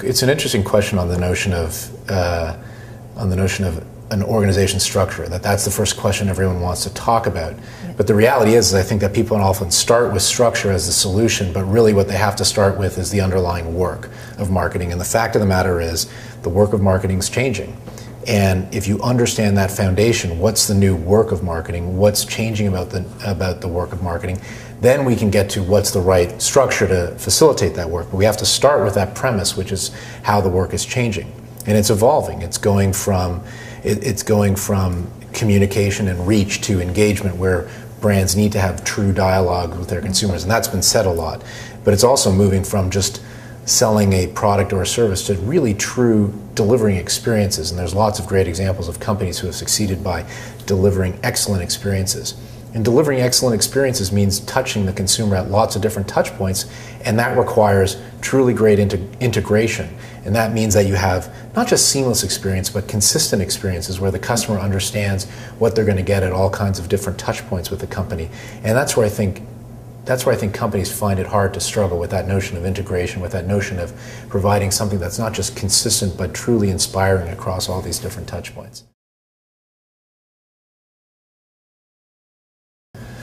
It's an interesting question on the notion of an organization structure. That's the first question everyone wants to talk about. Yeah. But the reality is I think that people often start with structure as the solution, but really what they have to start with is the underlying work of marketing. And the fact of the matter is the work of marketing is changing. And if you understand that foundation, what's the new work of marketing, what's changing about the work of marketing, then we can get to what's the right structure to facilitate that work. But we have to start with that premise, which is how the work is changing. And it's evolving. It's going from communication and reach to engagement, where brands need to have true dialogue with their consumers. And that's been said a lot. But it's also moving from just selling a product or a service to really true delivering experiences. And there's lots of great examples of companies who have succeeded by delivering excellent experiences. And delivering excellent experiences means touching the consumer at lots of different touch points, and that requires truly great integration. And that means that you have not just seamless experience, but consistent experiences where the customer understands what they're going to get at all kinds of different touch points with the company. And that's where I think companies find it hard to struggle with that notion of integration, with that notion of providing something that's not just consistent, but truly inspiring across all these different touch points.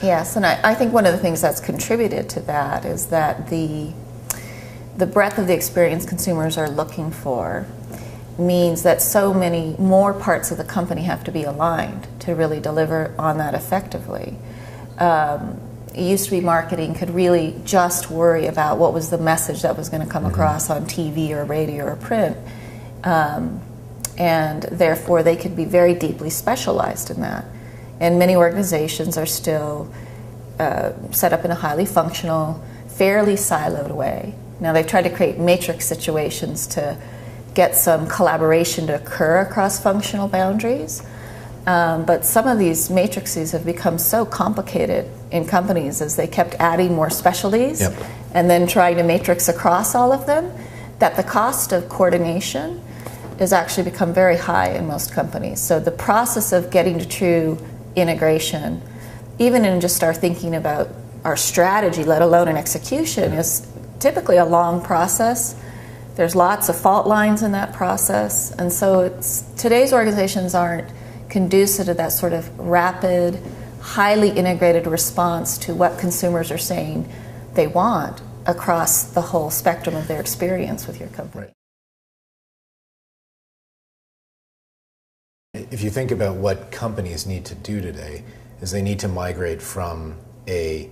Yes, and I think one of the things that's contributed to that is that the breadth of the experience consumers are looking for means that so many more parts of the company have to be aligned to really deliver on that effectively. It used to be marketing could really just worry about what was the message that was going to come across on TV or radio or print, and therefore they could be very deeply specialized in that. And many organizations are still set up in a highly functional, fairly siloed way. Now they've tried to create matrix situations to get some collaboration to occur across functional boundaries. But some of these matrices have become so complicated in companies as they kept adding more specialties and then trying to matrix across all of them, that the cost of coordination has actually become very high in most companies. So the process of getting to true integration, even in just our thinking about our strategy, let alone an execution, is typically a long process. There's lots of fault lines in that process, and so today's organizations aren't conducive to that sort of rapid, highly integrated response to what consumers are saying they want across the whole spectrum of their experience with your company. If you think about what companies need to do today, is they need to migrate from a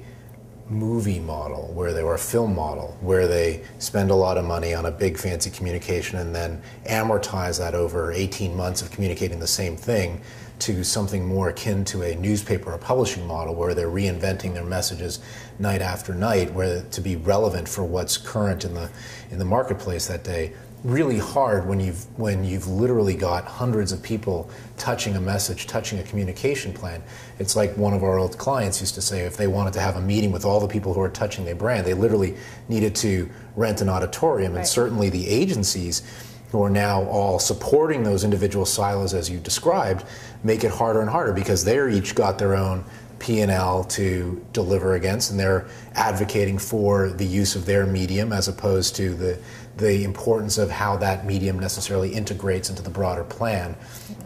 movie model or a film model where they spend a lot of money on a big fancy communication and then amortize that over 18 months of communicating the same thing, to something more akin to a newspaper or publishing model where they're reinventing their messages night after night, where to be relevant for what's current in the marketplace that day. Really hard when you've literally got hundreds of people touching a message, touching a communication plan. It's like one of our old clients used to say, if they wanted to have a meeting with all the people who are touching their brand, they literally needed to rent an auditorium. Right. And certainly the agencies who are now all supporting those individual silos as you described make it harder and harder, because they're each got their own P&L to deliver against, and they're advocating for the use of their medium as opposed to the importance of how that medium necessarily integrates into the broader plan.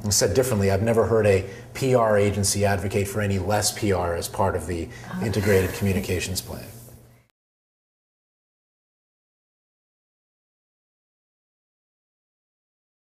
And said differently, I've never heard a PR agency advocate for any less PR as part of the integrated communications plan.